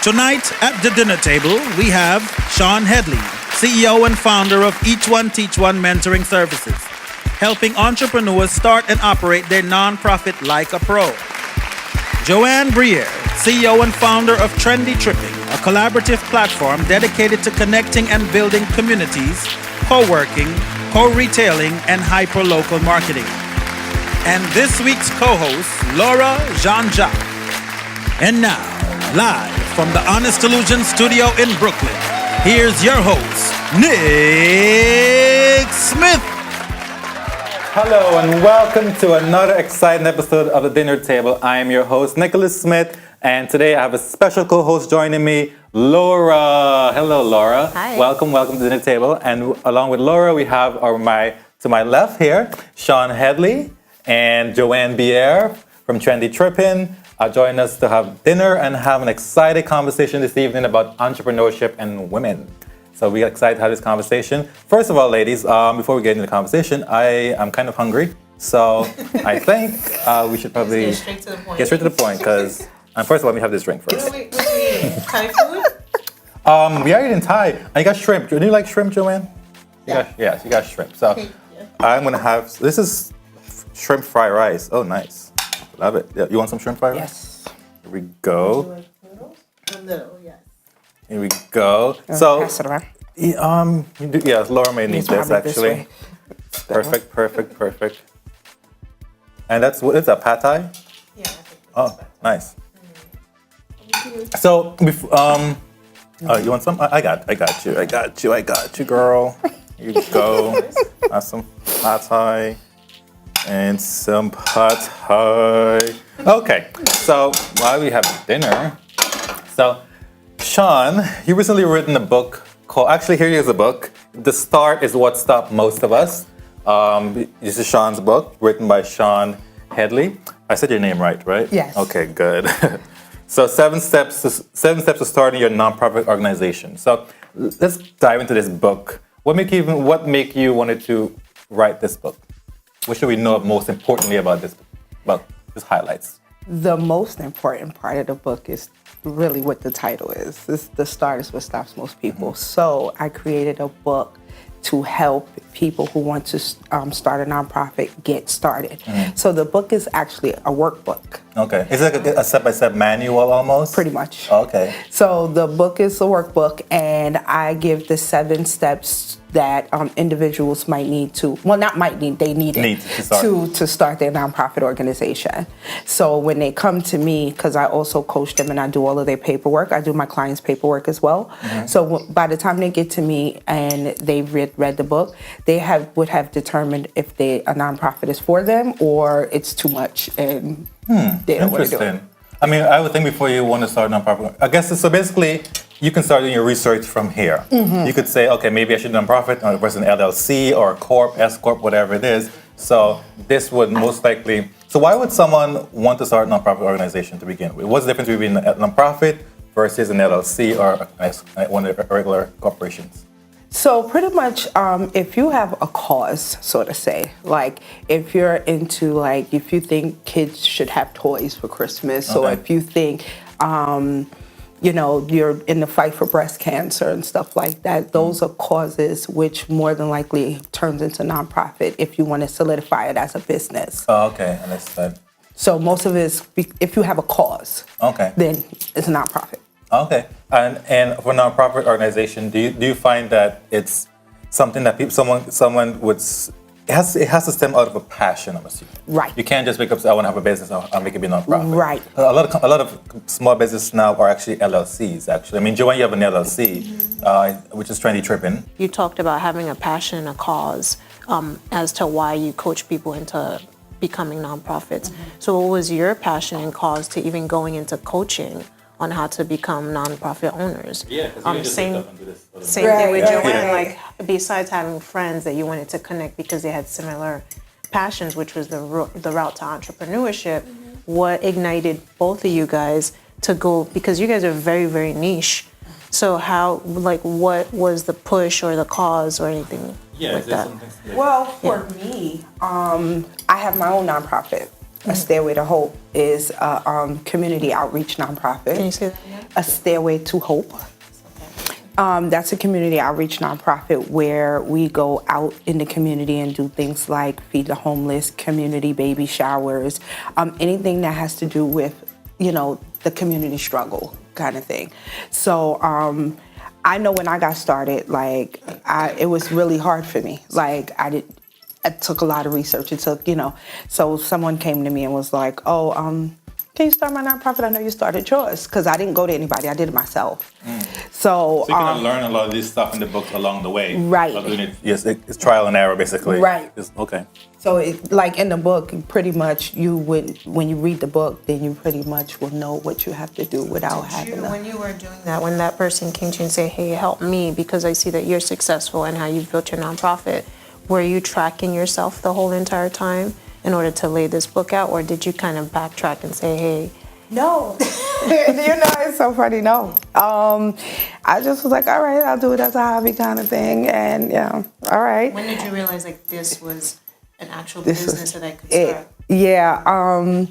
Tonight at the dinner table, we have Sean Headley, CEO and founder of Each One Teach One Mentoring Services, helping entrepreneurs start and operate their nonprofit like a pro. Joanne Briere, CEO and founder of Trendy Tripping, a collaborative platform dedicated to connecting and building communities, co-working, co-retailing, and hyper-local marketing. And this week's co-host, Laura Jean-Jacques. And now, live from the Honest Illusion studio in Brooklyn, here's your host, Nick Smith. Hello and welcome to another exciting episode of The Dinner Table. I am your host, Nicholas Smith, and today I have a special co-host joining me, Laura. Hello, Laura. Hi. Welcome to The Dinner Table. And along with Laura, we have to my left here, Sean Headley and Joanne Briere from Trendy Tripping. Join us to have dinner and have an exciting conversation this evening about entrepreneurship and women. So we're excited to have this conversation. First of all, ladies, before we get into the conversation, I am kind of hungry. So I think we should probably get straight to the point. Get straight to the point, because first of all, let me have this drink first. Wait, what do you eat? Thai food? We are eating Thai. I got shrimp. Do you like shrimp, Joanne? Yeah. You got shrimp. So I'm going to have, this is shrimp fried rice. Oh, nice. Love it. Yeah, you want some shrimp fried rice? Yes. Here we go. Would you like noodles? A little, yes. Here we go. So, pass it around. Yes, Laura may need Needs to this have it this actually. way. Perfect. And that's what is that, pad thai? Yeah, I think Oh, nice. So, you want some? I got you, girl. Here you go. Have some pad thai and some pad thai. Okay, so while we have dinner, so Sean, you recently written a book called, actually here is a book, The Start is What Stopped Most of Us. This is Sean's book, written by Sean Headley. I said your name right? Yes. Okay, good. So 7 steps to starting your nonprofit organization. So let's dive into this book. What make you wanted to write this book? What should we know most importantly about this book? Just highlights. The most important part of the book is really what the title is. The start is what stops most people. So I created a book to help people who want to start a nonprofit get started. So the book is actually a workbook. Okay. Is it like a step-by-step manual almost? Pretty much. Okay. So the book is a workbook, and I give the 7 steps that individuals might need to, well, not might need, they need it to start their nonprofit organization. So when they come to me, because I also coach them and I do all of their paperwork, I do my clients' paperwork as well. So by the time they get to me and they've read the book, they would have determined if a nonprofit is for them or it's too much and they don't want to do it. I mean, I would think before you want to start a nonprofit, I guess so basically, you can start doing your research from here. You could say, okay, maybe I should do a nonprofit, or versus an LLC or a corp, S corp, whatever it is. So this would most likely. So why would someone want to start a nonprofit organization to begin with? What's the difference between a nonprofit versus an LLC or one of the regular corporations? So pretty much, if you have a cause, so to say, like if you're into like, if you think kids should have toys for Christmas, or if you think, you're in the fight for breast cancer and stuff like that, those are causes which more than likely turns into nonprofit if you want to solidify it as a business. Oh, okay, understood. So most of it is, if you have a cause, then it's a nonprofit. Okay, and for a nonprofit organization, do you find that it's something that someone would it has to stem out of a passion, I'm assuming. Right. You can't just wake up and say I want to have a business, I'll make it be a nonprofit. Right. A lot of small businesses now are actually LLCs. Actually, I mean, Joanne, you have an LLC, which is Trendy Tripping. You talked about having a passion and a cause as to why you coach people into becoming nonprofits. So what was your passion and cause to even going into coaching on how to become nonprofit owners? Yeah, because you just same wake up and do this. Same thing with Joanne, like besides having friends that you wanted to connect because they had similar passions, which was the route to entrepreneurship, what ignited both of you guys to go, because you guys are very, very niche. So how, like, what was the push or the cause or anything like that? Well, for me, I have my own nonprofit. A Stairway to Hope is a community outreach nonprofit. Can you say that again? A Stairway to Hope. That's a community outreach nonprofit where we go out in the community and do things like feed the homeless, community baby showers, anything that has to do with, the community struggle kind of thing. So I know when I got started, it was really hard for me. It took a lot of research. It took, so someone came to me and was like, can you start my nonprofit? I know you started yours. Because I didn't go to anybody. I did it myself. So you can learn a lot of this stuff in the books along the way. Right. Yes, it's trial and error, basically. Right. Okay. So, in the book, pretty much when you read the book, then you pretty much will know what you have to do without having to. When you were doing that, when that person came to you and say, hey, help me because I see that you're successful and how you've built your nonprofit, were you tracking yourself the whole entire time in order to lay this book out, or did you kind of backtrack and say, hey? No. It's so funny, no. I just was like, all right, I'll do it as a hobby kind of thing, and all right. When did you realize this was an actual business that I could start? Yeah,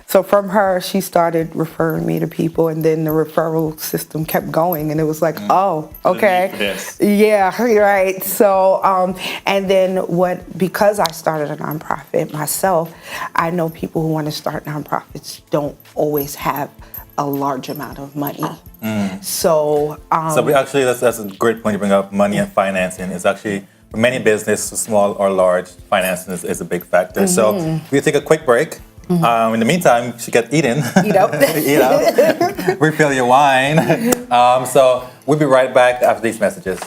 so from her, she started referring me to people, and then the referral system kept going, and it was like, oh, okay. Yeah, right. So, and then because I started a nonprofit myself, I know people who want to start nonprofits don't always have a large amount of money. So that's a great point you bring up, money and financing. It's actually, for many businesses, small or large, financing is a big factor. So we'll take a quick break. In the meantime, you should get eating. Eat up. Eat up. Refill your wine. So we'll be right back after these messages.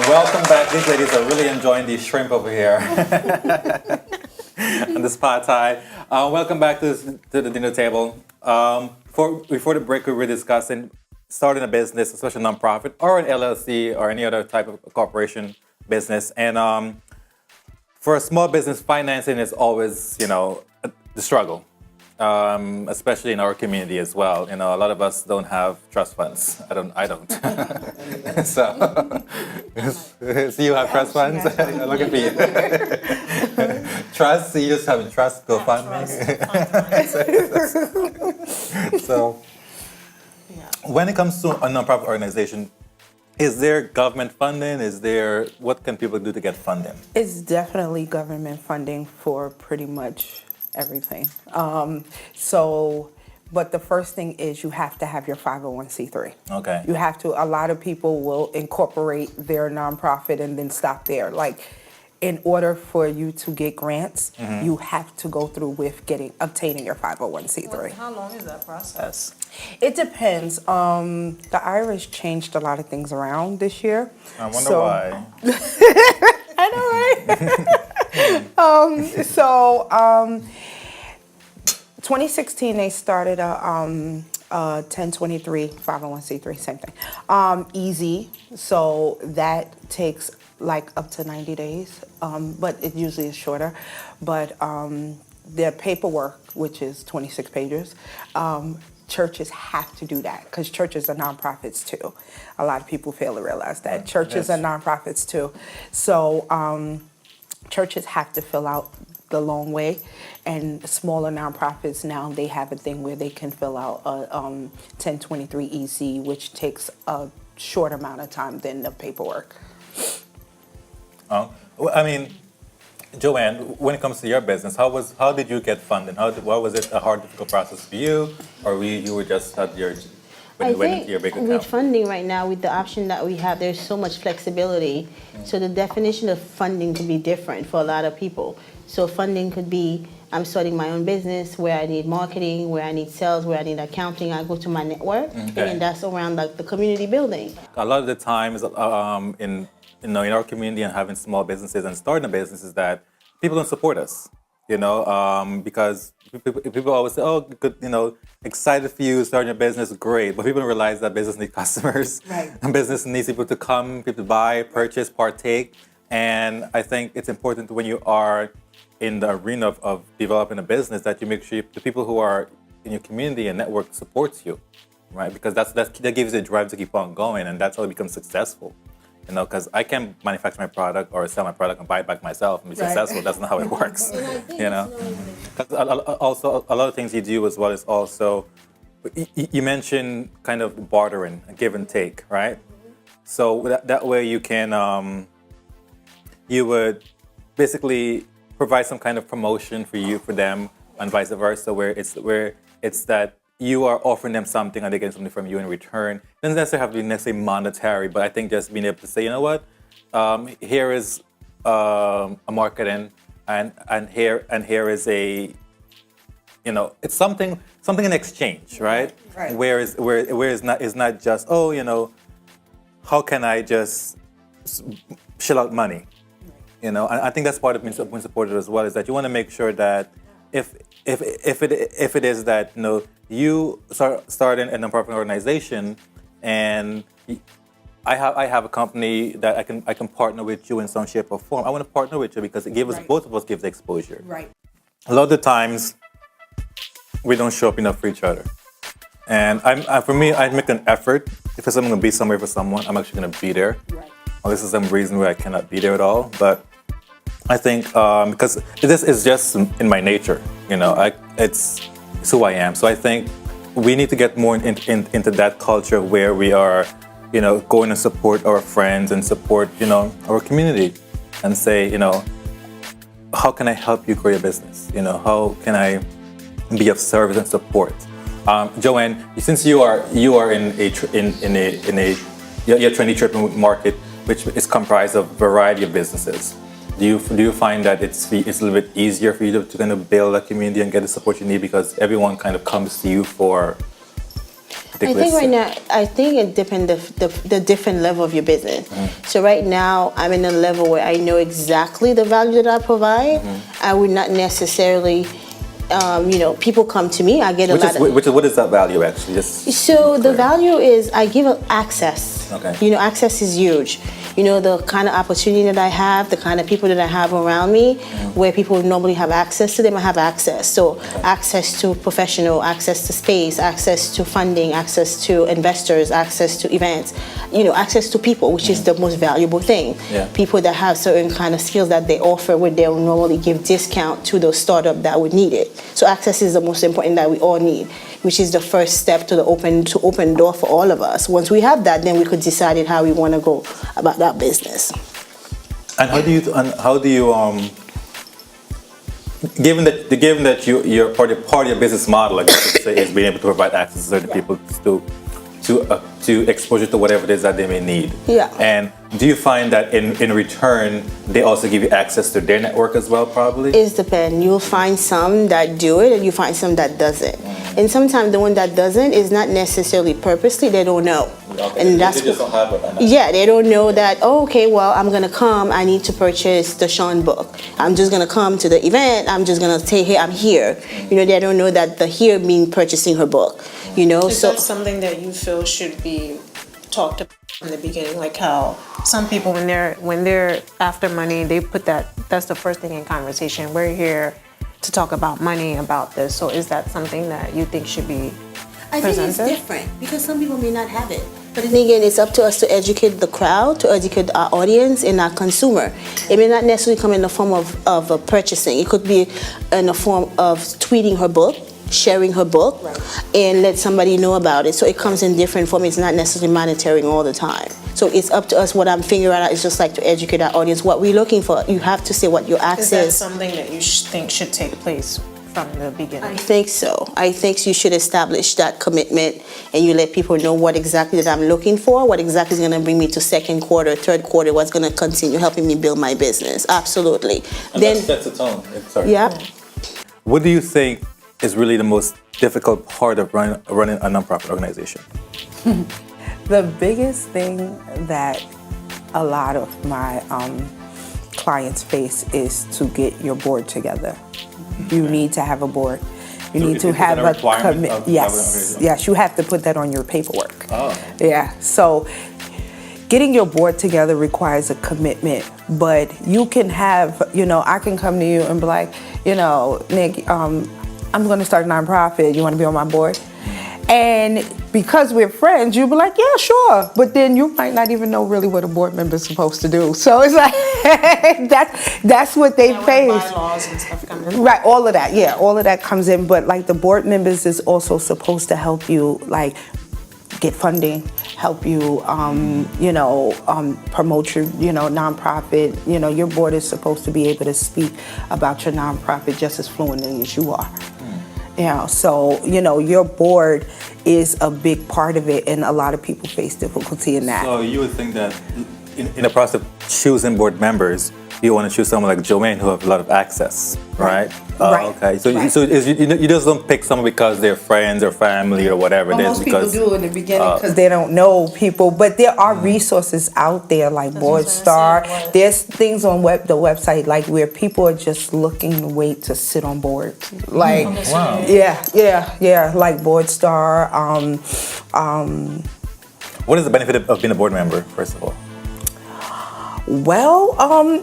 Welcome back. These ladies are really enjoying the shrimp over here. And this pad thai. Welcome back to the dinner table. Before the break, we were discussing starting a business, especially a nonprofit or an LLC or any other type of corporation business. And for a small business, financing is always, the struggle. Especially in our community as well. A lot of us don't have trust funds. I don't. So you have trust funds? Looking for you. Trust? So you just have a trust GoFundMe? So when it comes to a nonprofit organization, is there government funding? What can people do to get funding? It's definitely government funding for pretty much everything. But the first thing is you have to have your 501c3. Okay. You have to. A lot of people will incorporate their nonprofit and then stop there. in order for you to get grants, you have to go through with obtaining your 501c3. How long is that process? It depends. The IRS changed a lot of things around this year. I wonder why. I know, right? 2016 they started a 1023 501c3, same thing. Easy, so that takes like up to 90 days, but it usually is shorter. But their paperwork, which is 26 pages, churches have to do that because churches are nonprofits too. A lot of people fail to realize that. Churches are nonprofits too. So churches have to fill out the long way, and smaller nonprofits now they have a thing where they can fill out a 1023 EC, which takes a short amount of time than the paperwork. Well, I mean, Joanne, when it comes to your business, how did you get funded? What was it a hard, difficult process for you, or you were just at your I went think into your big account? with funding right now, with the option that we have, there's so much flexibility. So the definition of funding can be different for a lot of people. So funding could be, I'm starting my own business where I need marketing, where I need sales, where I need accounting. I go to my network, and that's around like the community building. A lot of the times in our community and having small businesses and starting a business is that people don't support us, because people always say, oh, good, excited for you starting your business, great. But people don't realize that business needs customers. Right. And business needs people to come, people to buy, purchase, partake. And I think it's important when you are in the arena of developing a business that you make sure the people who are in your community and network supports you, right? Because that gives you the drive to keep on going, and that's how it becomes successful. Because I can't manufacture my product or sell my product and buy it back myself and be successful. That's not how it works. Also, a lot of things you do as well is also, you mentioned kind of bartering, give and take, right? So that way you can, you would basically provide some kind of promotion for them, and vice versa, where it's that you are offering them something and they get something from you in return. It doesn't necessarily have to be necessarily monetary, but I think just being able to say, you know what, here is a marketing, and here is a, it's something in exchange, right? Right. Where it's not just, how can I just shell out money? And I think that's part of being supported as well, is that you want to make sure that if it is that you start a nonprofit organization, and I have a company that I can partner with you in some shape or form. I want to partner with you because it gives both of us gives exposure. Right. A lot of the times we don't show up enough for each other, and for me, I make an effort. If I'm going to be somewhere for someone, I'm actually going to be there. Right. Unless there's some reason where I cannot be there at all, but I think because this is just in my nature, it's who I am. So I think we need to get more into that culture where we are, going to support our friends and support, our community, and say, how can I help you grow your business? How can I be of service and support? Joanne, since you are in a trendy tripping market, which is comprised of a variety of businesses. Do you find that it's a little bit easier for you to kind of build a community and get the support you need because everyone kind of comes to you for? I think right now, it depends the different level of your business. So right now, I'm in a level where I know exactly the value that I provide. I would not necessarily, people come to me. I get a lot of. What is that value actually? So the value is I give access. Okay. Access is huge. The kind of opportunity that I have, the kind of people that I have around me, where people normally have access to them, I have access. So access to professional, access to space, access to funding, access to investors, access to events, access to people, which is the most valuable thing. Yeah. People that have certain kind of skills that they offer where they'll normally give discount to those startups that would need it. So access is the most important that we all need, which is the first step to open door for all of us. Once we have that, then we could decide how we want to go about that business. And how do you given that you're part of your business model, like you say, is being able to provide access to certain people to to exposure to whatever it is that they may need. Yeah. And do you find that in return, they also give you access to their network as well, probably? It depends. You'll find some that do it, and you find some that doesn't. And sometimes the one that doesn't is not necessarily purposely. They don't know. Okay. And that's they just don't have it. yeah, they don't know that, oh, okay, well, I'm going to come. I need to purchase the Sean book. I'm just going to come to the event. I'm just going to say, hey, I'm here. You know, they don't know that the here means purchasing her book. You know, Is so that something that you feel should be talked about in the beginning? Like how some people, when they're after money, they put that's the first thing in conversation. We're here to talk about money, about this. So is that something that you think should be I think it's presented? different because some people may not have it. But then again, it's up to us to educate the crowd, to educate our audience and our consumer. It may not necessarily come in the form of a purchasing. It could be in the form of tweeting her book, sharing her book, and let somebody know about it. So it comes in different form. It's not necessarily monetary all the time. So it's up to us. What I'm figuring out is just like to educate our audience. What we're looking for, you have to say what your Is that access. something that you think should take place from the beginning? I think so. I think you should establish that commitment and you let people know what exactly that I'm looking for, what exactly is going to bring me to second quarter, third quarter, what's going to continue helping me build my business. Absolutely. And Then, that sets a tone. Sorry. yeah. What do you think is really the most difficult part of running a nonprofit organization? The biggest thing that a lot of my clients face is to get your board together. You need to have a board. You So need is to that have a a requirement commit. of Yes, organization? yes, you have to put that on your paperwork. Oh. Yeah, so getting your board together requires a commitment, but you can have, I can come to you and be like, Nick, I'm going to start a nonprofit. You want to be on my board? And because we're friends, you'll be like, yeah, sure. But then you might not even know really what a board member is supposed to do. So it's like, that's what they face. Bylaws and stuff come in. Right, all of that, yeah, all of that comes in. But like the board members is also supposed to help you, like, get funding, help you, promote your, nonprofit. Your board is supposed to be able to speak about your nonprofit just as fluently as you are. So, your board is a big part of it, and a lot of people face difficulty in that. So you would think that in the process of choosing board members, you want to choose someone like Joanne who have a lot of access, right? Right. Okay. So, Right. you just don't pick someone because they're friends or family or whatever it is. Most people Because do in the beginning because they don't know people, but there are resources out there like Board Star. There's things on the website like where people are just looking to wait to sit on boards. Like, wow. yeah, like Board Star. What is the benefit of being a board member, first of all? Well,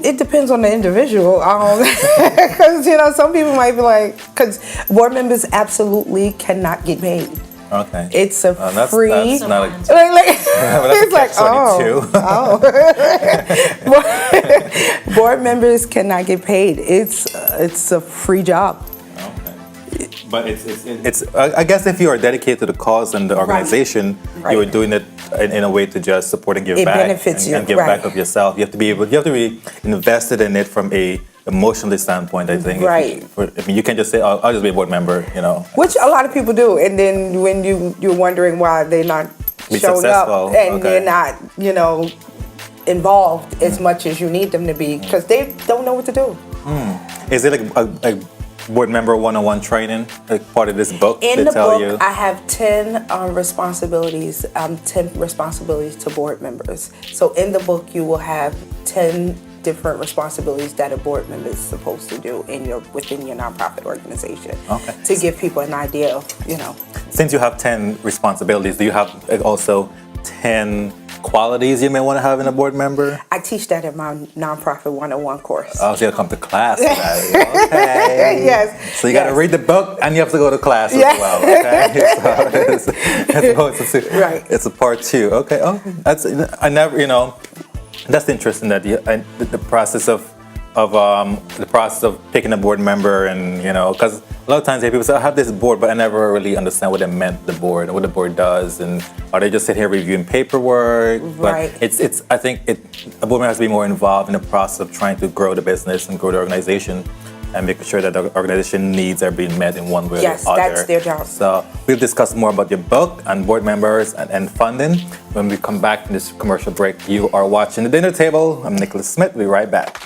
it depends on the individual. Because, some people might be like, because board members absolutely cannot get paid. Okay. It's a free. That's not a, It's like, board members cannot get paid. It's a free job. But it's I guess if you are dedicated to the cause and the organization, Right. you are doing it in a way to just support and give It back benefits and, you, and give right. back of yourself. You have to be invested in it from a emotionally standpoint. I think. Right. You can't just say, "Oh, I'll just be a board member," Which a lot of people do, and then when you're wondering why they're not Be showing successful, up and okay. they're not, involved as much as you need them to be, because they don't know what to do. Is it like a board member one-on-one training, like part of this book? In they the tell book, you? I have 10 responsibilities. 10 responsibilities to board members. So in the book, you will have 10 different responsibilities that a board member is supposed to do within your nonprofit organization. Okay. To give people an idea of, Since you have 10 responsibilities, do you have also 10 qualities you may want to have in a board member? I teach that in my nonprofit 101 course. Oh, so you come to class for that. Okay. Yes. So you got to read the book and you have to go to class as well. Okay. Right. It's a part 2. Okay. Oh, that's interesting that the process of the process of picking a board member, and because a lot of times people say, I have this board, but I never really understand what they meant, the board, and what the board does, and are they just sitting here reviewing paperwork? Right. But I think a board member has to be more involved in the process of trying to grow the business and grow the organization, and making sure that the organization needs are being met in one way or the other. Yes, that's their job. So we'll discuss more about your book and board members and funding when we come back from this commercial break. You are watching The Dinner Table. I'm Nicholas Smith. We'll be right back.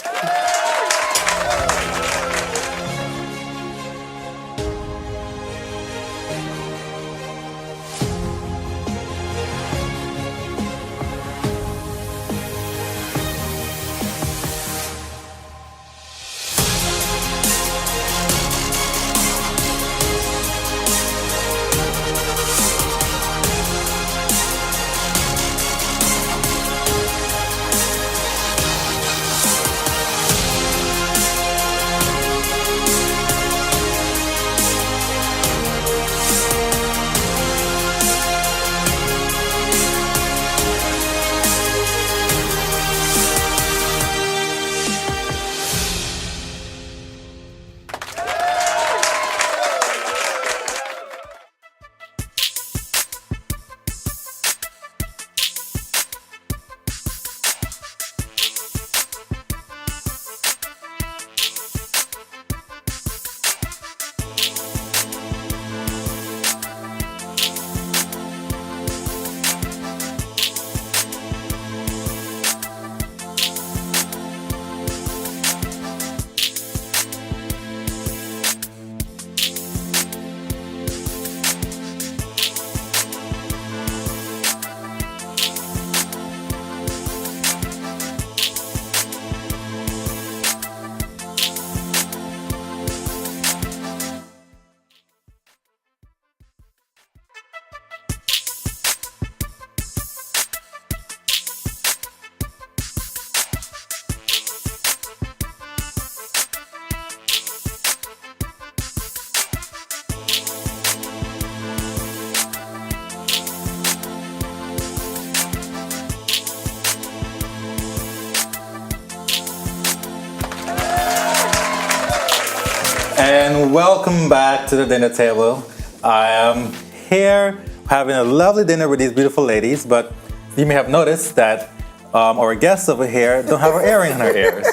And welcome back to The Dinner Table. I am here having a lovely dinner with these beautiful ladies, but you may have noticed that our guest over here don't have her earring in her ears.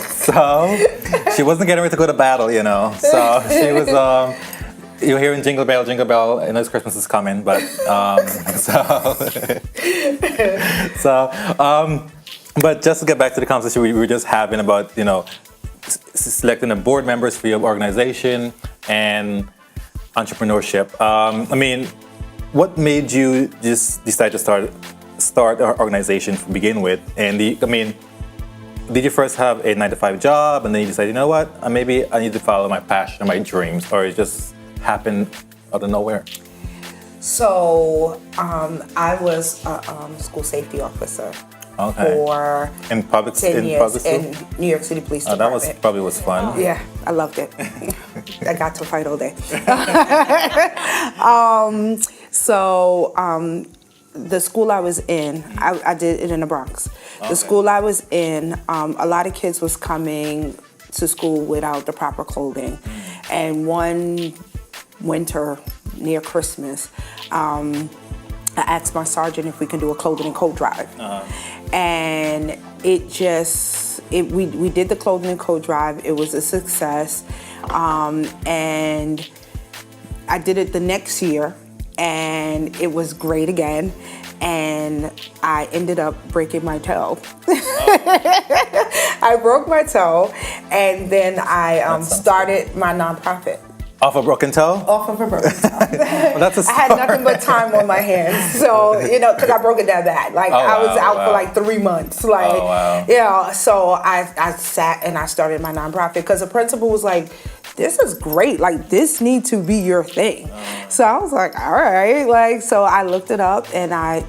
So she wasn't getting ready to go to battle, So she was, you're hearing Jingle Bell, Jingle Bell, I know Christmas is coming, but, but just to get back to the conversation we were just having about, selecting the board members for your organization and entrepreneurship. What made you just decide to start an organization to begin with? And did you first have a 9-to-5 job and then you decided, you know what, maybe I need to follow my passion and my dreams, or it just happened out of nowhere? So I was a school safety officer. Okay. For in 10 years in New York City Police Department. That probably was fun. Yeah, I loved it. I got to fight all day. The school I was in, I did it in the Bronx. Okay. The school I was in, a lot of kids was coming to school without the proper clothing. And one winter near Christmas, I asked my sergeant if we can do a clothing and coat drive. And we did the clothing and coat drive. It was a success. And I did it the next year, and it was great again. And I ended up breaking my toe. I broke my toe, and then I started my nonprofit. Off a broken toe? Off of a broken toe. Well, that's a I had nothing but time on my hands. So, because I broke it that bad. I was out for like 3 months. So I sat and I started my nonprofit because the principal was like, this is great. This needs to be your thing. So I was like, all right. So I looked it up and I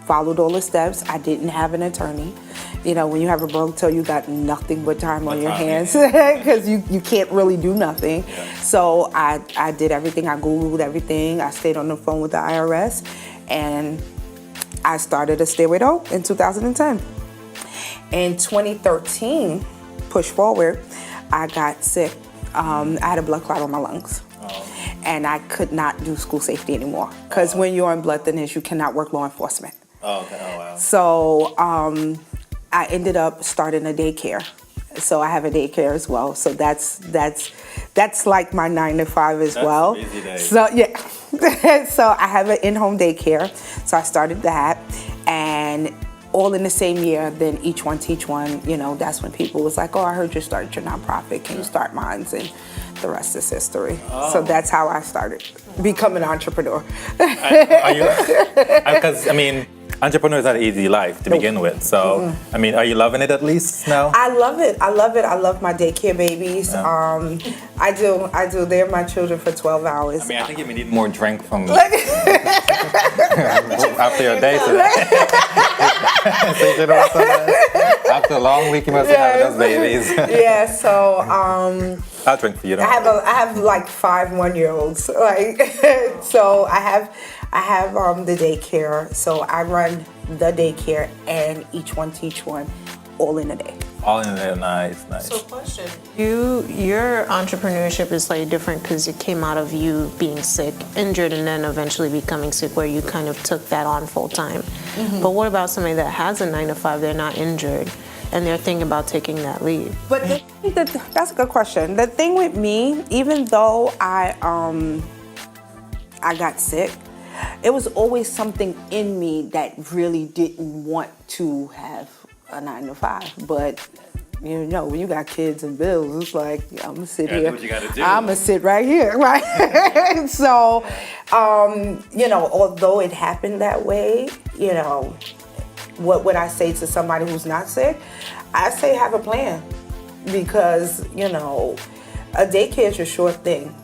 followed all the steps. I didn't have an attorney. When you have a broke toe, you got nothing but time on your hands because you can't really do nothing. Yeah. So I did everything. I Googled everything. I stayed on the phone with the IRS, and I started a Stairway to Hope in 2010. In 2013, push forward, I got sick. I had a blood clot on my lungs. And I could not do school safety anymore. Because when you're on blood thinners, you cannot work law enforcement. Oh, okay. Oh, wow. So I ended up starting a daycare. So I have a daycare as well. So that's like my 9 to 5 as well. That's a busy day. So yeah. So I have an in-home daycare. So I started that, and all in the same year. Then Each One Teach One. You know, that's when people was like, "Oh, I heard you started your nonprofit. Can you start mine?" And the rest is history. So that's how I started becoming an entrepreneur. Because I mean, entrepreneurs had an easy life to begin with. So I mean, are you loving it at least now? I love it. I love my daycare babies. I do. They're my children for 12 hours. I mean, I think you may need more drink from after your day today. So you know what, after a long week, you must be having those babies. Yeah. So I'll drink for you. I have like 5 1-year-olds. Like so I have the daycare. So I run the daycare and Each One Teach One all in a day. All in there, nice. So question. Your entrepreneurship is slightly different because it came out of you being sick, injured, and then eventually becoming sick, where you kind of took that on full time. But what about somebody that has a 9 to 5, they're not injured, and they're thinking about taking that leave? But that's a good question. The thing with me, even though I got sick, it was always something in me that really didn't want to have a 9 to 5. But you know, when you got kids and bills, it's like I'm gonna sit here. Do what you gotta do. I'm gonna sit right here, right? So, you know, although it happened that way, you know, what would I say to somebody who's not sick? I say have a plan, because you know, a daycare is a short thing.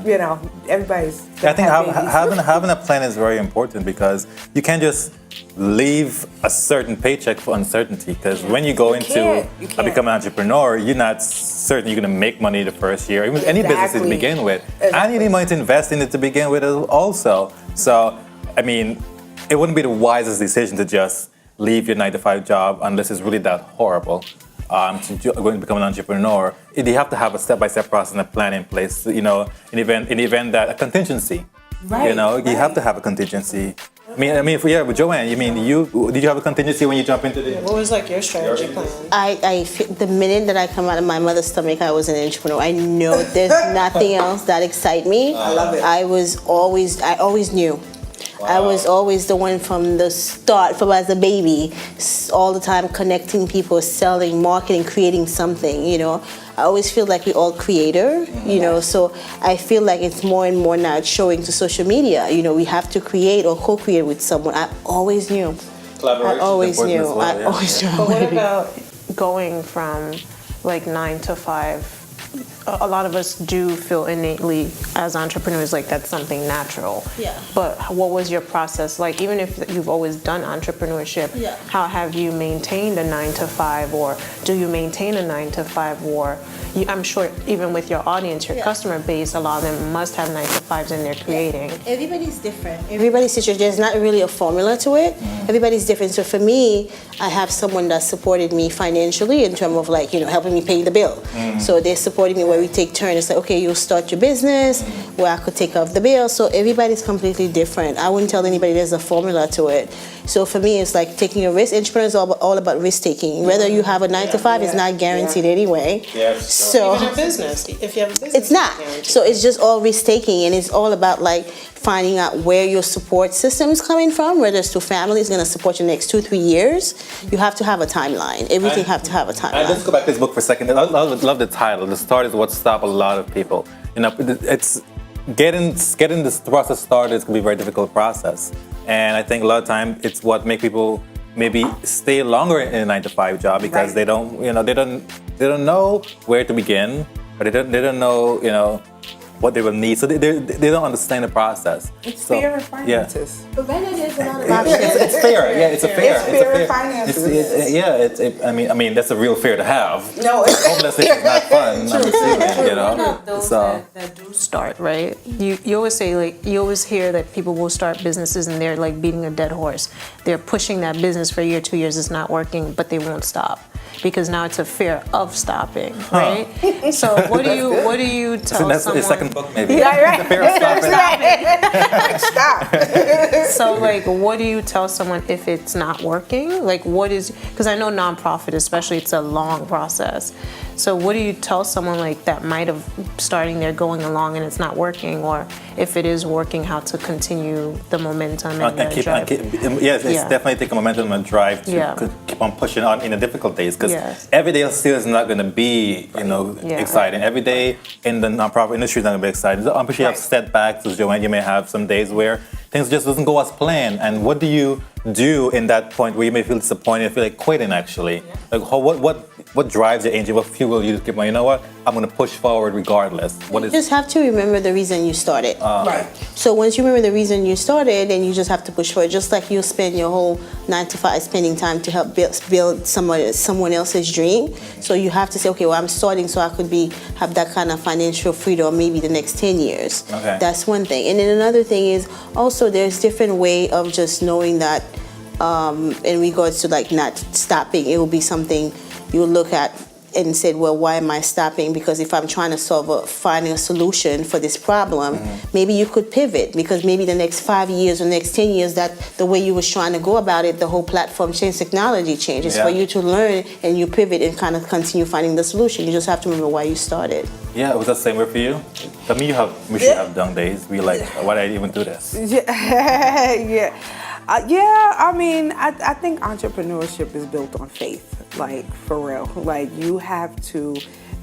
You know, everybody's. I think having a plan is very important, because you can't just leave a certain paycheck for uncertainty. Because when you go into become an entrepreneur, you're not certain you're going to make money the first year. Even any business to begin with, and you need money to invest in it to begin with also. So, I mean, it wouldn't be the wisest decision to just leave your 9 to 5 job unless it's really that horrible. To going to become an entrepreneur, you have to have a step-by-step process and a plan in place. You know, in the event that a contingency, Right, you know, you have to have a contingency. I mean, with Joanne, you mean did you have a contingency when you jump into the? What was like your strategy plan? The minute that I come out of my mother's stomach, I was an entrepreneur. I know there's nothing else that excites me. I love it. I always knew. Wow. I was always the one from the start, from as a baby, all the time connecting people, selling, marketing, creating something, you know. I always feel like we're all creator, you know, so I feel like it's more and more now showing to social media. You know, we have to create or co-create with someone. I always knew. Collaboration. I always knew. Well, I always knew. But what about going from like 9 to 5? A lot of us do feel innately as entrepreneurs like that's something natural. Yeah. But what was your process like? Even if you've always done entrepreneurship, Yeah. how have you maintained a 9 to 5, or do you maintain a 9 to 5? Or I'm sure even with your audience, your customer base, a lot of them must have 9 to 5s and they're creating. Everybody's different. Everybody's situation, there's not really a formula to it. Everybody's different. So for me, I have someone that supported me financially in terms of like, you know, helping me pay the bill. So they're supporting me where we take turns. It's like, okay, you'll start your business, where I could take off the bill. So everybody's completely different. I wouldn't tell anybody there's a formula to it. So for me, it's like taking a risk. Entrepreneurs are all about risk taking. Whether you have a 9 to 5 is not guaranteed anyway. So Even a business, if you have a business, it's not. So it's just all risk taking, and it's all about like finding out where your support system is coming from, whether it's to family is going to support you the next 2-3 years. You have to have a timeline. Everything have to have a timeline. Let's go back to this book for a second. I love the title. The start is what stops a lot of people. You know, it's getting this process started is going to be a very difficult process. And I think a lot of time it's what make people maybe stay longer in a 9 to 5 job, because they don't know where to begin, or they don't know, what they will need. So they don't understand the process. It's fair finances. But then it is a lot of It's fair. Yeah, it's a fair. It's fair finances. I mean, that's a real fear to have. No, it's Hopelessness is not fun. I'm assuming, you know. Those So that do start, right? You always say, like, you always hear that people will start businesses and they're like beating a dead horse. They're pushing that business for a year, 2 years, it's not working, but they won't stop because now it's a fear of stopping, right? So what do you tell that's someone? the second book, maybe. Yeah, right. The fear of stopping. stop. So, like, what do you tell someone if it's not working? Like, what is, because I know nonprofit, especially, it's a long process. So what do you tell someone like that might have starting there going along and it's not working, or if it is working, how to continue the momentum and the drive? Yes, it's definitely take a momentum and drive to keep on pushing on in the difficult days, because every day still is not going to be, exciting. Every day in the nonprofit industry is not going to be exciting. I'm sure you have setbacks, as Joanne, you may have some days where things just doesn't go as planned. And what do you do in that point where you may feel disappointed, feel like quitting actually? Like what drives your engine? What fuel you to keep on? You know what? I'm going to push forward regardless. You just have to remember the reason you started. Right. So once you remember the reason you started, then you just have to push forward. Just like you spend your whole 9 to 5 spending time to help build someone else's dream. So you have to say, okay, well, I'm starting so I could have that kind of financial freedom maybe the next 10 years. Okay. That's one thing. And then another thing is also there's different way of just knowing that in regards to like not stopping. It will be something you'll look at and said, well, why am I stopping? Because if I'm trying to finding a solution for this problem, maybe you could pivot, because maybe the next 5 years or next 10 years, that the way you was trying to go about it, the whole platform changed, technology changes. For you to learn and you pivot and kind of continue finding the solution. You just have to remember why you started. Yeah, it was the same way for you. I mean, we should have down days. We like, why did I even do this? Yeah. I mean, I think entrepreneurship is built on faith, like for real. Like you have to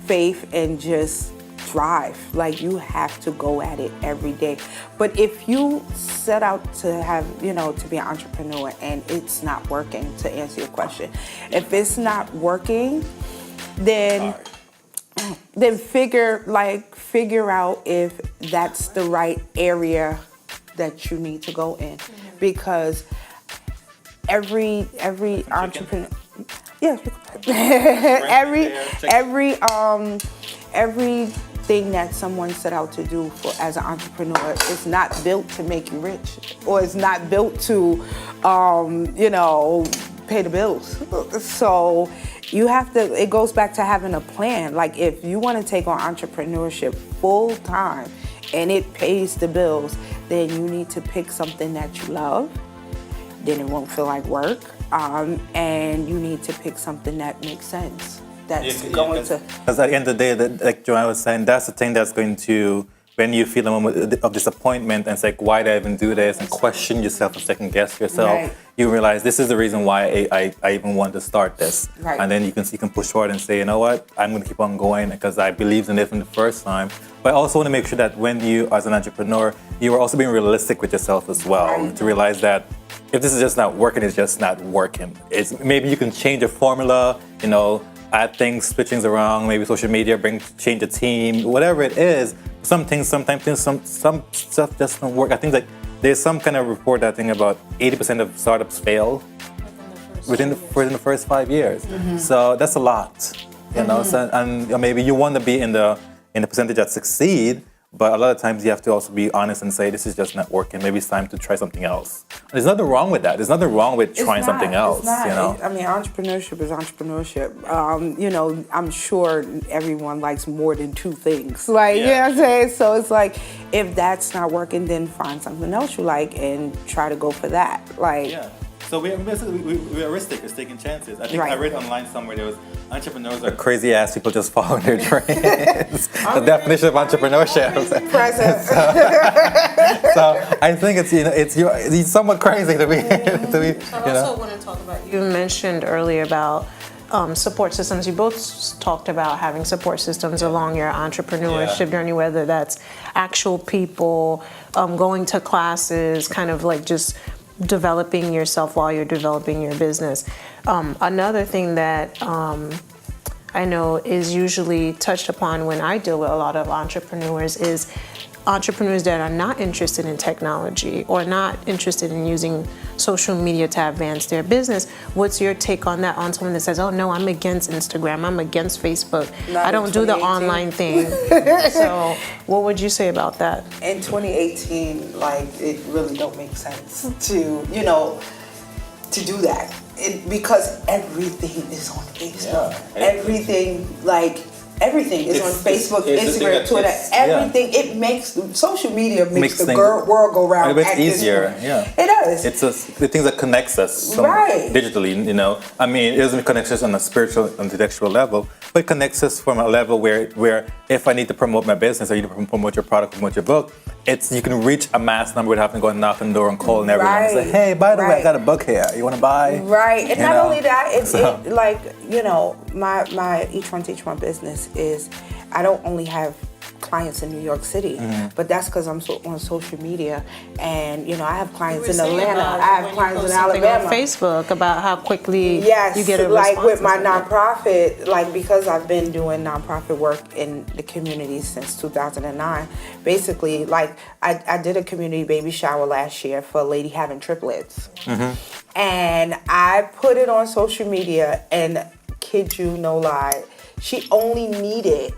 faith and just drive. Like you have to go at it every day. But if you set out to have, to be an entrepreneur and it's not working, to answer your question, if it's not working, then figure out if that's the right area that you need to go in, because every entrepreneur, everything that someone set out to do as an entrepreneur is not built to make you rich, or it's not built to pay the bills. So you have to, it goes back to having a plan. Like if you want to take on entrepreneurship full time and it pays the bills, then you need to pick something that you love. Then it won't feel like work. And you need to pick something that makes sense. That's going to... Because at the end of the day, like Joanna was saying, that's the thing that's going to, when you feel a moment of disappointment and it's like, why did I even do this? And question yourself and second guess yourself, you realize this is the reason why I even want to start this. Right. And then you can push forward and say, you know what, I'm going to keep on going because I believed in it from the first time. But I also want to make sure that when you, as an entrepreneur, you are also being realistic with yourself as well, to realize that if this is just not working, it's just not working. It's maybe you can change the formula, add things, switch things around, maybe social media, change the team, whatever it is. Some stuff just don't work. I think that there's some kind of report that I think about 80% of startups fail within the first 5 years. Mm-hmm. So that's a lot, So, and maybe you want to be in the percentage that succeed, but a lot of times you have to also be honest and say, this is just not working. Maybe it's time to try something else. There's nothing wrong with that. There's nothing wrong with trying something else. It's not. I mean, entrepreneurship is entrepreneurship. I'm sure everyone likes more than two things. You know what I'm saying? So it's like, if that's not working, then find something else you like and try to go for that. So we're risk takers, taking chances. I think I read online somewhere there was entrepreneurs are crazy ass people just following their dreams. The definition of entrepreneurship. Present. So I think it's somewhat crazy to be. I also want to talk about. You mentioned earlier about support systems. You both talked about having support systems along your entrepreneurship journey, whether that's actual people, going to classes, kind of like just developing yourself while you're developing your business. Another thing that I know is usually touched upon when I deal with a lot of entrepreneurs is entrepreneurs that are not interested in technology or not interested in using social media to advance their business. What's your take on that, on someone that says, oh no, I'm against Instagram, I'm against Facebook, I don't do the online thing. So what would you say about that? In 2018, like, it really don't make sense to, to do that. Because everything is on Facebook. Everything is on Facebook, Instagram, Twitter. Everything. It makes social media makes the world go round. It's easier. It does. It's the things that connects us digitally. I mean, it doesn't connect us on a spiritual and intellectual level, but it connects us from a level where if I need to promote my business or you need to promote your product, promote your book, you can reach a mass number without having to go and knock on the door and call everyone and say, hey, by the way, I got a book here. You want to buy? Right. And not only that, my Each One Teach One business is, I don't only have clients in New York City, but that's because I'm on social media, and I have clients in Atlanta, I have clients in Alabama. On Facebook about how quickly you get a response. Like with my nonprofit, like because I've been doing nonprofit work in the community since 2009. Basically, like I did a community baby shower last year for a lady having triplets, and I put it on social media, and kid you no lie, she only needed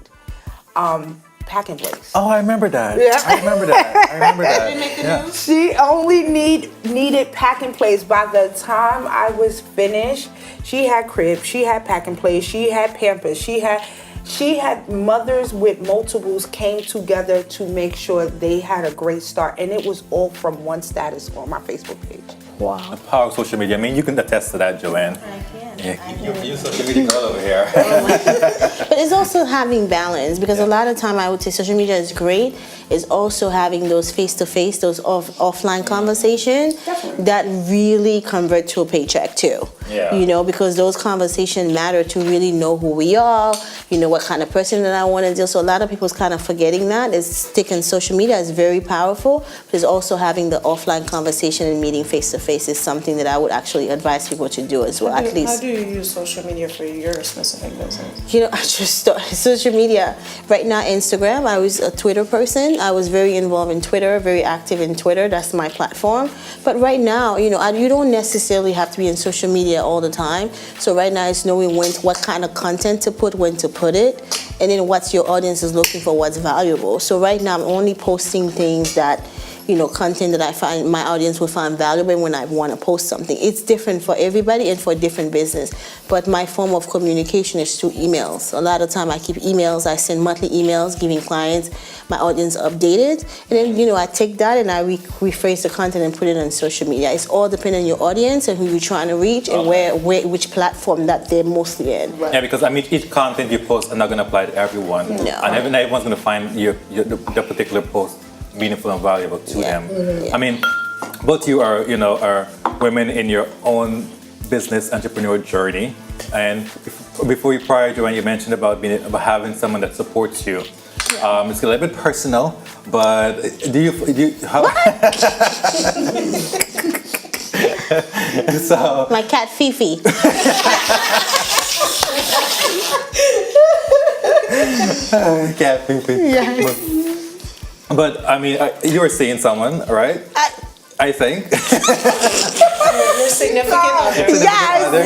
pack and place. Oh, I remember that. Yeah. I remember that. She only needed pack and place. By the time I was finished, she had crib, she had pack and place, she had Pampers, she had mothers with multiples came together to make sure they had a great start, and it was all from one status on my Facebook page. Wow. The power of social media. I mean, you can attest to that, Joanne. I can. You're a social media girl over here. But it's also having balance, because a lot of time I would say social media is great. It's also having those face-to-face, those offline conversations that really convert to a paycheck too. Yeah. Because those conversations matter to really know who we are, what kind of person that I want to deal. So a lot of people's kind of forgetting that. It's taking social media is very powerful, but it's also having the offline conversation and meeting face-to-face is something that I would actually advise people to do as well, at least. How do you use social media for your specific business? I just started social media. Right now, Instagram. I was a Twitter person. I was very involved in Twitter, very active in Twitter. That's my platform. But right now, you don't necessarily have to be in social media all the time. So right now, it's knowing what kind of content to put, when to put it, and then what your audience is looking for, what's valuable. So right now, I'm only posting things that, content that I find my audience will find valuable when I want to post something. It's different for everybody and for different business. But my form of communication is through emails. A lot of time I keep emails. I send monthly emails giving clients, my audience updated. And then, I take that and I rephrase the content and put it on social media. It's all depending on your audience and who you're trying to reach and which platform that they're mostly in. Yeah, because each content you post are not going to apply to everyone. No. And everyone's going to find the particular post meaningful and valuable to them. Yeah. I mean, both you are women in your own business entrepreneur journey. And before you Joanne, you mentioned about having someone that supports you. It's a little bit personal, but do you how? So My cat Fifi. cat Fifi. Yes. But I mean, you were seeing someone, right? I think. Your significant other.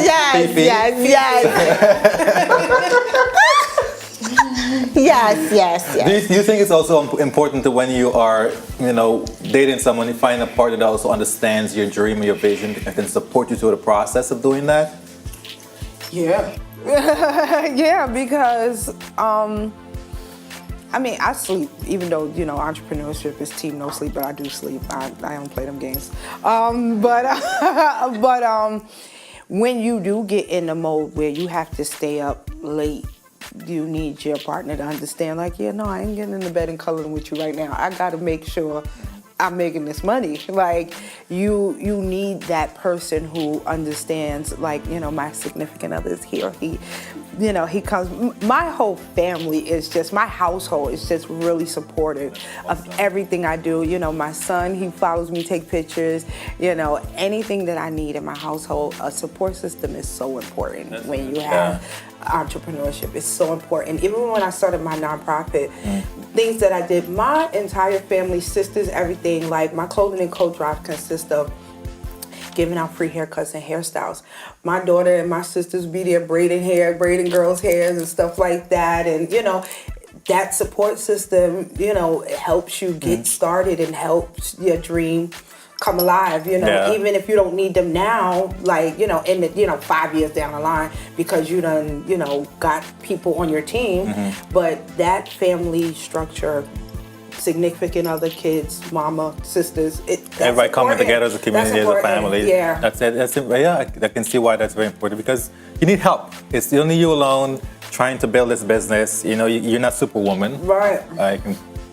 Yes. Do you think it's also important to, when you are, dating someone, you find a partner that also understands your dream and your vision and can support you through the process of doing that? Yeah. Yeah, because I sleep, even though, entrepreneurship is team no sleep, but I do sleep. I don't play them games. But when you do get in the mode where you have to stay up late, you need your partner to understand, I ain't getting in the bed and coloring with you right now. I got to make sure I'm making this money. Like, you need that person who understands, my significant other is here. you know, he comes, my whole family is just, my household is just really supportive of everything I do. You know, my son, he follows me, take pictures, you know, anything that I need in my household. A support system is so important when you have entrepreneurship. It's so important. Even when I started my nonprofit, things that I did, my entire family, sisters, everything, like my clothing and coat drive consists of giving out free haircuts and hairstyles. My daughter and my sisters be there braiding hair, braiding girls' hairs and stuff like that. And, you know, that support system, you know, helps you get started and helps your dream come alive, you know, even if you don't need them now, like, you know, in the, you know, 5 years down the line, because you done, you know, got people on your team. But that family structure, significant other, kids, mama, sisters, everybody coming together as a community, as a family. Yeah. That's it. That's it. Yeah, I can see why that's very important, because you need help. It's only you alone trying to build this business. You know, you're not Superwoman. Right. Like,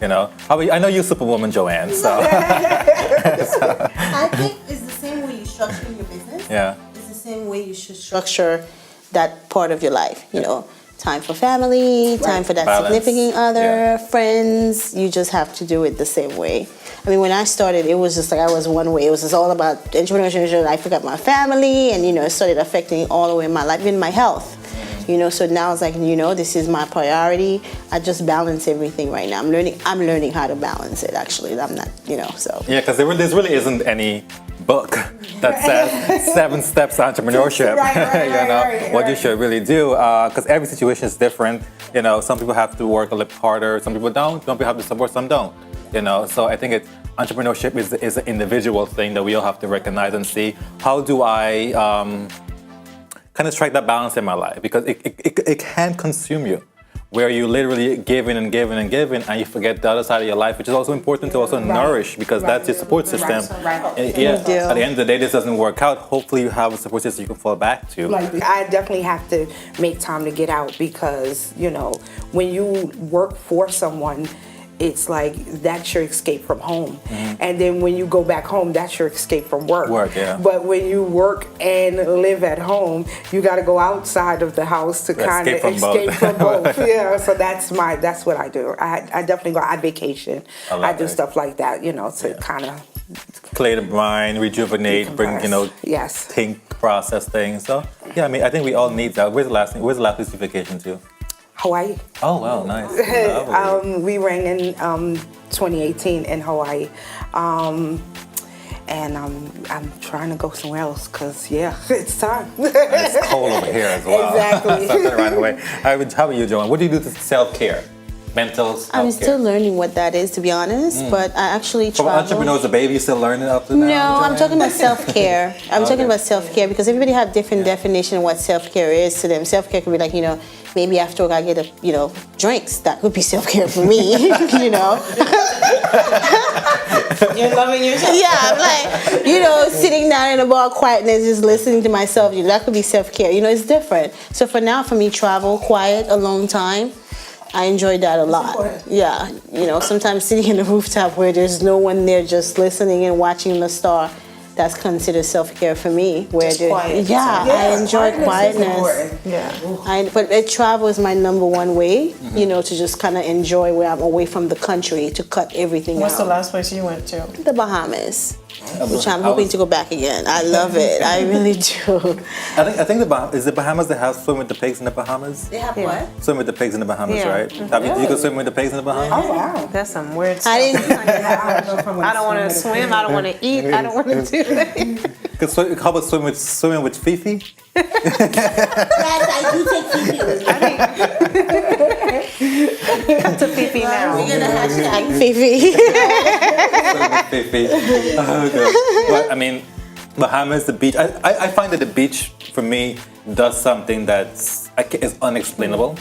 you know, I know you're Superwoman, Joanne, so. I think it's the same way you structure your business. Yeah. It's the same way you should structure that part of your life, you know. Time for family, time for that Balance. significant other, friends. You just have to do it the same way. I mean, when I started, it was just like I was one way. It was just all about entrepreneurship. I forgot my family, and, you know, it started affecting all the way in my life, even my health. You know, so now it's like, you know, this is my priority. I just balance everything right now. I'm learning how to balance it, actually. I'm not, you know, so. Yeah, because there really isn't any book that says 7 steps to entrepreneurship. What you should really do, because every situation is different. You know, some people have to work a little harder, some people don't. Some people have to support, some don't. You know, so I think entrepreneurship is an individual thing that we all have to recognize and see. How do I kind of strike that balance in my life? Because it can consume you, where you literally giving and giving and giving, and you forget the other side of your life, which is also important to also nourish, because that's your support system. At the end of the day, this doesn't work out. Hopefully you have a support system you can fall back to. Like, I definitely have to make time to get out, because, you know, when you work for someone, it's like that's your escape from home. And then when you go back home, that's your escape from work. But when you work and live at home, you got to go outside of the house to kind of escape from both. Yeah, so that's what I do. I definitely go on vacation. I do stuff like that, you know, to kind of clear the mind, rejuvenate, bring, you know, think, process things. So yeah, I mean, I think we all need that. Where's the last place you vacation to? Hawaii. Oh wow, nice. We rang in 2018 in Hawaii, and I'm trying to go somewhere else, because it's time. It's cold over here as well. Exactly. So right away. How about you, Joanne? What do you do to self-care? Mental self-care? I'm still learning what that is, to be honest, but I actually travel. From entrepreneur to baby, you still learning up to now? No, I'm talking about self-care. I'm talking about self-care, because everybody have different definition of what self-care is to them. Self-care could be like, you know, maybe after work I get drinks. That would be self-care for me, you know. You're loving yourself. Yeah, I'm like, you know, sitting down in a bar, quietness, just listening to myself. You know, that could be self-care. You know, it's different. So for now, for me, travel, quiet, alone time, I enjoy that a lot. Yeah, you know, sometimes sitting in the rooftop where there's no one there, just listening and watching the star. That's considered self-care for me. Where quiet. I enjoy quietness. But travel is my number one way, you know, to just kind of enjoy where I'm away from the country, to cut everything What's out. the last place you went to? The Bahamas, which I'm hoping to go back again. I love it. I really do. I think is the Bahamas that have swim with the pigs in the Bahamas? They have what? Swim with the pigs in the Bahamas, Yeah. right? You go swim with the pigs in the Bahamas? Oh wow. That's some weird stuff. I I don't want to swim. I don't want to eat. I don't want to do that. How about swimming with Fifi? Yes, I do take Fifi. Come to Fifi now. We're gonna hashtag Fifi. Fifi. Oh, God. But I mean, Bahamas, the beach. I find that the beach for me does something that's is unexplainable.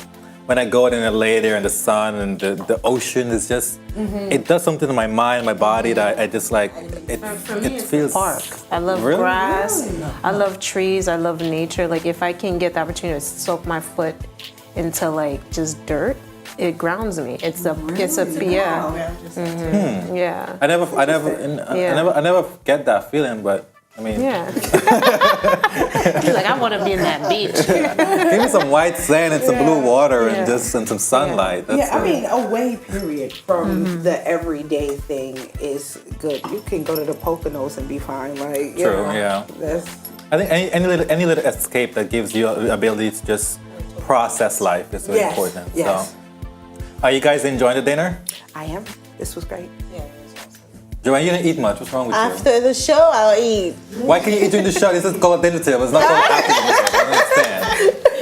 When I go out and I lay there in the sun and the ocean is just, it does something to my mind, my body that I just like, it feels. Park. I love grass. I love trees. I love nature. Like, if I can get the opportunity to soak my foot into like just dirt, it grounds me. It's a yeah. I never get that feeling, but I mean, Yeah. He's like, I want to be in that beach. give me some white sand and some blue water Yeah. and some sunlight. That's Yeah, I it. mean, away period from the everyday thing is good. You can go to the Poconos and be fine. Like, you True, know, yeah. That's, I think any little escape that gives you the ability to just process life is very important. Yes. So, are you guys enjoying the dinner? I am. This was great. Joanne, you didn't eat much. What's wrong with you? After the show, I'll eat. Why can you eat during the show? This is called a dinner table. It's not called after the dinner table. I understand.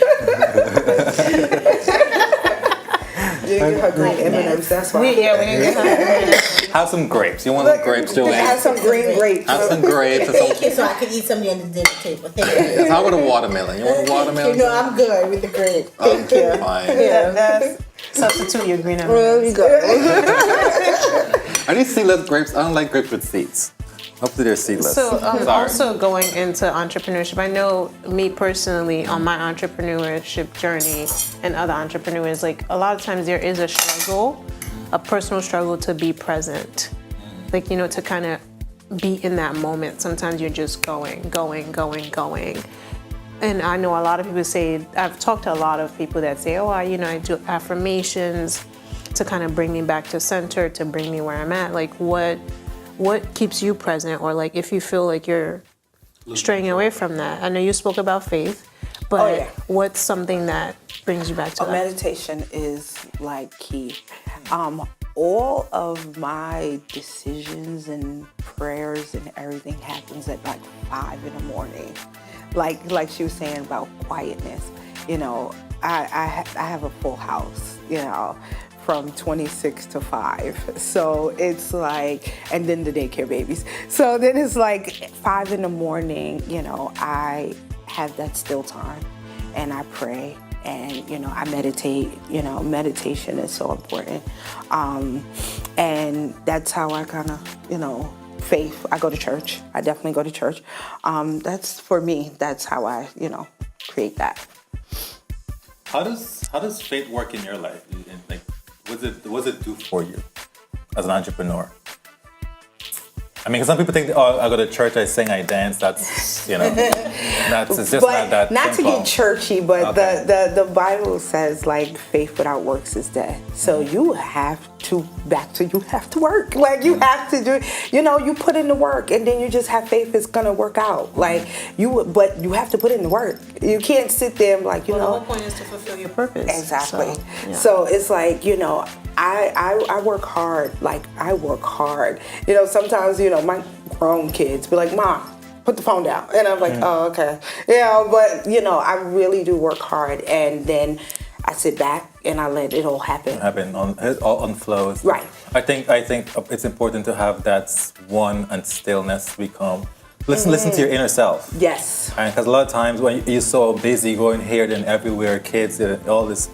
You didn't get her green M&Ms, that's why. We didn't get Have some grapes. You want some grapes, Joanne? Have some green grapes. Have some grapes. Or some, Thank you, so I can eat something on the dinner table. Thank you. how about a watermelon? You want a watermelon? You know, I'm good with the grape. Thank you. Fine. Yeah. Substitute your green There onions. we go. Are these seedless grapes? I don't like grapes with seeds. Hopefully they're seedless. So Sorry. also going into entrepreneurship, I know me personally on my entrepreneurship journey and other entrepreneurs, like a lot of times there is a struggle, a personal struggle to be present. Like, you know, to kind of be in that moment. Sometimes you're just going. And I know a lot of people say, I've talked to a lot of people that say, I do affirmations to kind of bring me back to center, to bring me where I'm at. Like what keeps you present? Or like if you feel like you're straying away from that. I know you spoke about faith, but what's something that brings you back to that? Meditation is like key. All of my decisions and prayers and everything happens at like 5 in the morning. Like she was saying about quietness, you know, I have a full house, you know, from 26 to 5. So it's like, and then the daycare babies. So then it's like 5 in the morning, you know, I have that still time and I pray and, you know, I meditate. You know, meditation is so important. And that's how I kind of, you know, faith. I go to church. I definitely go to church. That's for me. That's how I, you know, create that. How does faith work in your life? Like, what does it do for you as an entrepreneur? I mean, because some people think, I go to church, I sing, I dance. That's, you know, it's just not that not simple. to get churchy, but Okay. the Bible says like faith without works is dead. So you have to work. Like you have to do, you know, you put in the work and then you just have faith it's gonna work out. Like but you have to put in the work. You can't sit there and like, you The know. whole point is to fulfill your purpose. Exactly. So, So it's like, you know, I work hard. Like I work hard. You know, sometimes, you know, my grown kids be like, Mom, put the phone down. And I'm like, oh, okay. You know, but, you know, I really do work hard. And then I sit back and I let it all happen. It all unflows. Right. I think it's important to have that one and stillness become. Listen to your inner self. Yes. Because a lot of times when you're so busy going here and everywhere, kids, all this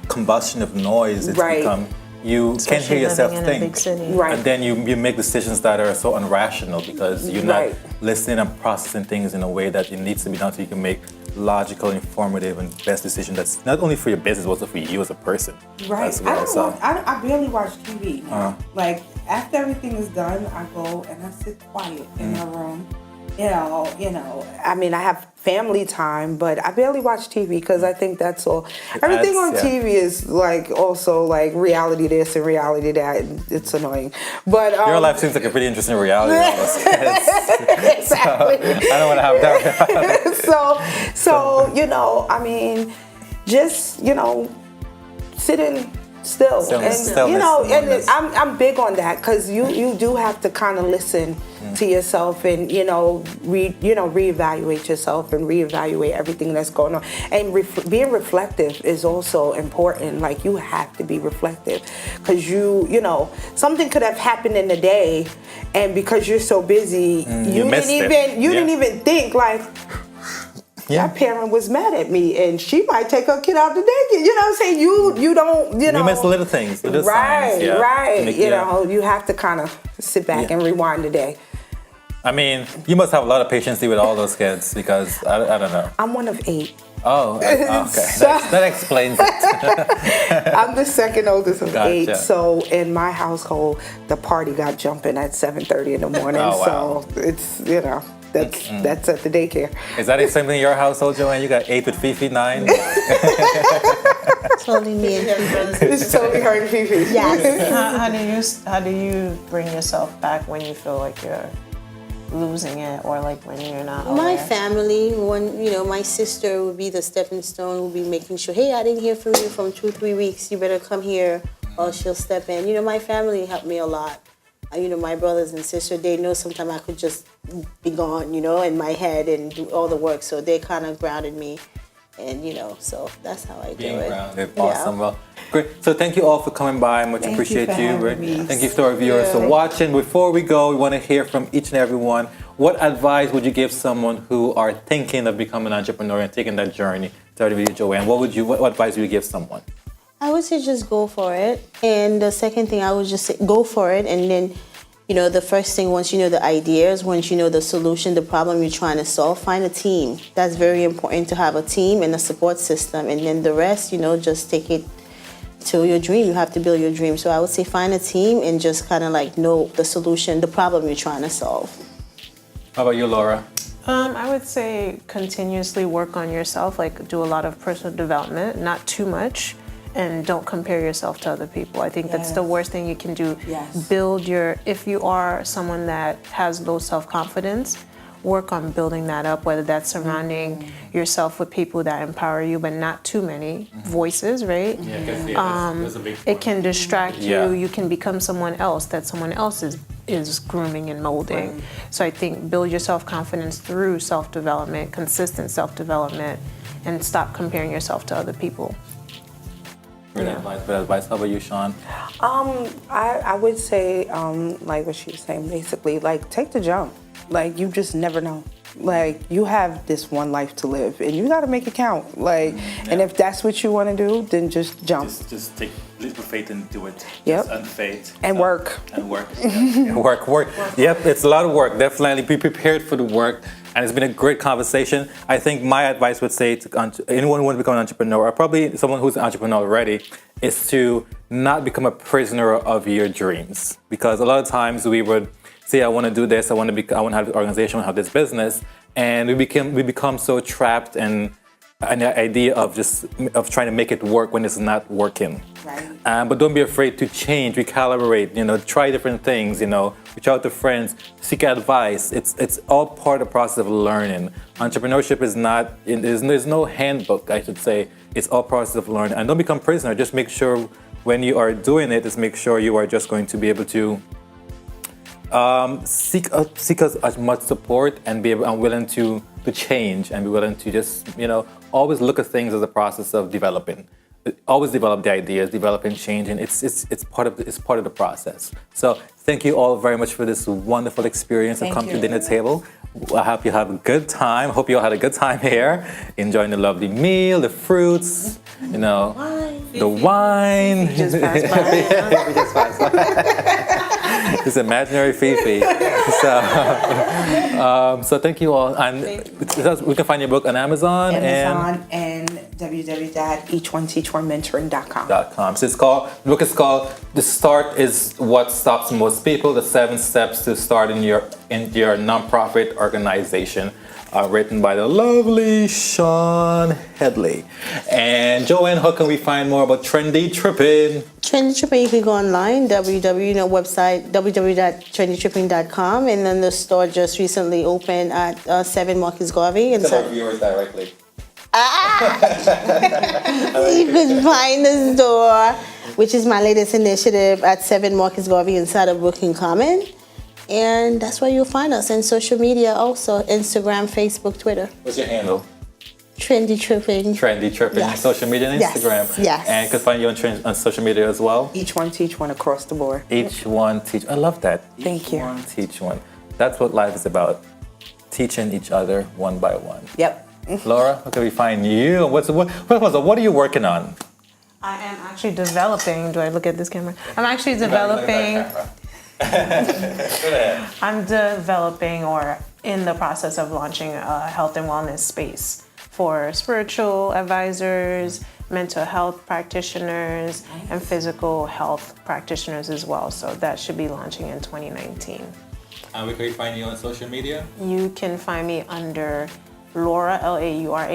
combustion of noise, it's become, you can't hear yourself living in think. a big city. Right. And then you make decisions that are so irrational because you're not Right. listening and processing things in a way that it needs to be done so you can make logical, informative, and best decision that's not only for your business, but also for you as a person. Right. As well. I barely watch TV. Like after everything is done, I go and I sit quiet in my room. You know. I mean, I have family time, but I barely watch TV because I think that's all. Everything on TV is like also like reality this and reality that. It's annoying, but Your life seems like a pretty interesting reality. Exactly. So, I don't want to have that. so you know, I mean, just you know, sitting still, Stillness, and you know, stillness. and I'm big on that because you do have to kind of listen to yourself and you know reevaluate yourself and reevaluate everything that's going on, and being reflective is also important. Like you have to be reflective because you know something could have happened in the day, and because you're so busy, you didn't even think like. That parent was mad at me, and she might take her kid out to daycare. You know what I'm saying? You don't, you know. You miss little things. Little signs, Right. You know, you have to kind of sit back and rewind the day. I mean, you must have a lot of patience with all those kids because I don't know. I'm one of 8. Oh, okay. That explains it. I'm the second oldest of Gotcha. 8. So in my household, the party got jumping at 7:30 in the morning. Oh, wow. So it's, you know. That's at the daycare. Is that something in your household, Joanne? You got 8 with Fifi, 9? Totally me and It's totally her and Fifi. Yes. How do you bring yourself back when you feel like you're losing it, or like when you're not My aware? family, my sister would be the stepping stone, would be making sure, hey, I didn't hear from you from 2-3 weeks, you better come here, or she'll step in. My family helped me a lot. My brothers and sisters, they know sometimes I could just be gone, in my head and do all the work, so they kind of grounded me. And, so that's how I do it. Grounded. Awesome. Yeah. Well, great. So thank you all for coming by. Much appreciate you. Thank you to our viewers for watching. Before we go, we want to hear from each and every one. What advice would you give someone who are thinking of becoming an entrepreneur and taking that journey? Start with you, Joanne. What advice would you give someone? I would say just go for it. And the second thing, I would just say go for it. And then, the first thing, once you know the ideas, once you know the solution, the problem you're trying to solve, find a team. That's very important, to have a team and a support system. And then the rest, just take it to your dream. You have to build your dream. So I would say find a team and just kind of know the solution, the problem you're trying to solve. How about you, Laura? I would say continuously work on yourself, do a lot of personal development, not too much, and don't compare yourself to other people. I think that's the worst thing you can do. Yes. If you are someone that has low self-confidence, work on building that up, whether that's surrounding yourself with people that empower you, but not too many voices, right? Yeah, that's a big point. It can distract you. Yeah. You can become someone else that someone else is grooming and molding. Right. So I think build your self-confidence through self-development, consistent self-development, and stop comparing yourself to other people. Good advice. How about you, Sean? I would say, like what she was saying, basically, take the jump. You just never know. You have this one life to live, and you got to make it count. And if that's what you want to do, then just jump. Just take a leap of faith and do it. Yep. Just unfaith. And work. And work. Work. Yep, it's a lot of work. Definitely be prepared for the work. And it's been a great conversation. I think my advice would say to anyone who wants to become an entrepreneur, or probably someone who's an entrepreneur already, is to not become a prisoner of your dreams. Because a lot of times we would say, I want to do this, I want to have this organization, I want to have this business, and we become so trapped in an idea of trying to make it work when it's not working. Right. But don't be afraid to change, recalibrate, try different things, reach out to friends, seek advice. It's all part of the process of learning. Entrepreneurship is not, there's no handbook, I should say. It's all process of learning. And don't become prisoner. Just make sure when you are doing it, make sure you are just going to be able to seek as much support and be willing to change and be willing to just, always look at things as a process of developing. Always develop the ideas, develop and change, and it's part of the process. So thank you all very much for this wonderful experience of coming to dinner table. I hope you have a good time. Hope you all had a good time here, enjoying the lovely meal, the fruits, the wine. Just pass by. We just passed by. It's imaginary Fifi. So thank you all. And we can find your book on Amazon and www.each1teach1mentoring.com. So the book is called "The Start is What Stops Most People: The 7 Steps to Start in your Nonprofit Organization." Written by the lovely Sean Headley. And Joanne, how can we find more about Trendy Tripping? Trendy Tripping, you can go online, website www.trendytripping.com, and then the store just recently opened at 7 Marcus Garvey. Tell our viewers directly. You could find the store, which is my latest initiative, at 7 Marcus Garvey inside of Brooklyn Common. And that's where you'll find us. And social media also, Instagram, Facebook, Twitter. What's your handle? Trendy Tripping. Trendy Tripping. Yes. Social media and Instagram. Yes. And you can find you on social media as well. Each one teach one across the board. Each one teach. I love that. Thank you. Each one teach one. That's what life is about. Teaching each other one by one. Yep. Laura, how can we find you? What are you working on? I am actually developing. Do I look at this camera? I'm actually developing. I'm developing or in the process of launching a health and wellness space for spiritual advisors, mental health practitioners, and physical health practitioners as well. So that should be launching in 2019. And we can find you on social media? You can find me under Laura, Laura,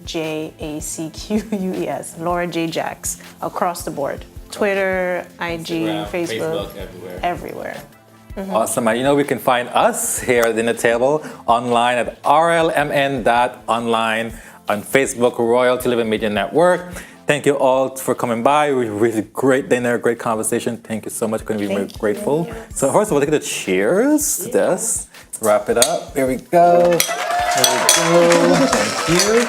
JACQUES, Laura J. Jacks, across the board. Twitter, IG, Instagram, Facebook, everywhere. Everywhere. Awesome. And we can find us here at Dinner Table online at rlmn.online, on Facebook, Royalty Living Media Network. Thank you all for coming by. Really great dinner, great conversation. Thank you so much. Couldn't be more grateful. So first of all, take a cheers to this. Wrap it up. Here we go. Here we go. Thank you.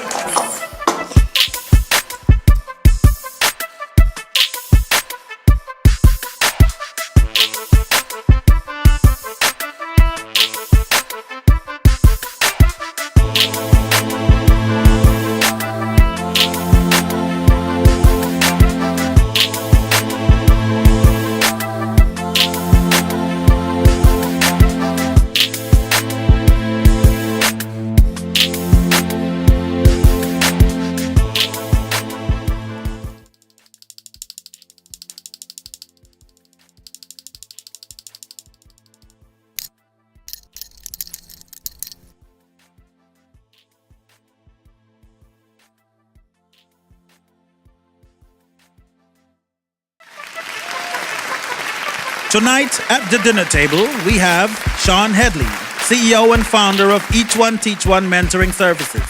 Tonight at the dinner table, we have Sean Headley, CEO and founder of Each One Teach One Mentoring Services,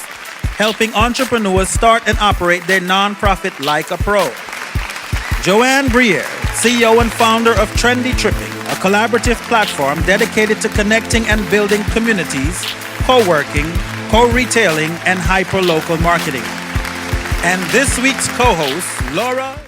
helping entrepreneurs start and operate their nonprofit like a pro. Joanne Briere, CEO and founder of Trendy Tripping, a collaborative platform dedicated to connecting and building communities, co-working, co-retailing, and hyper-local marketing. And this week's co-host, Laura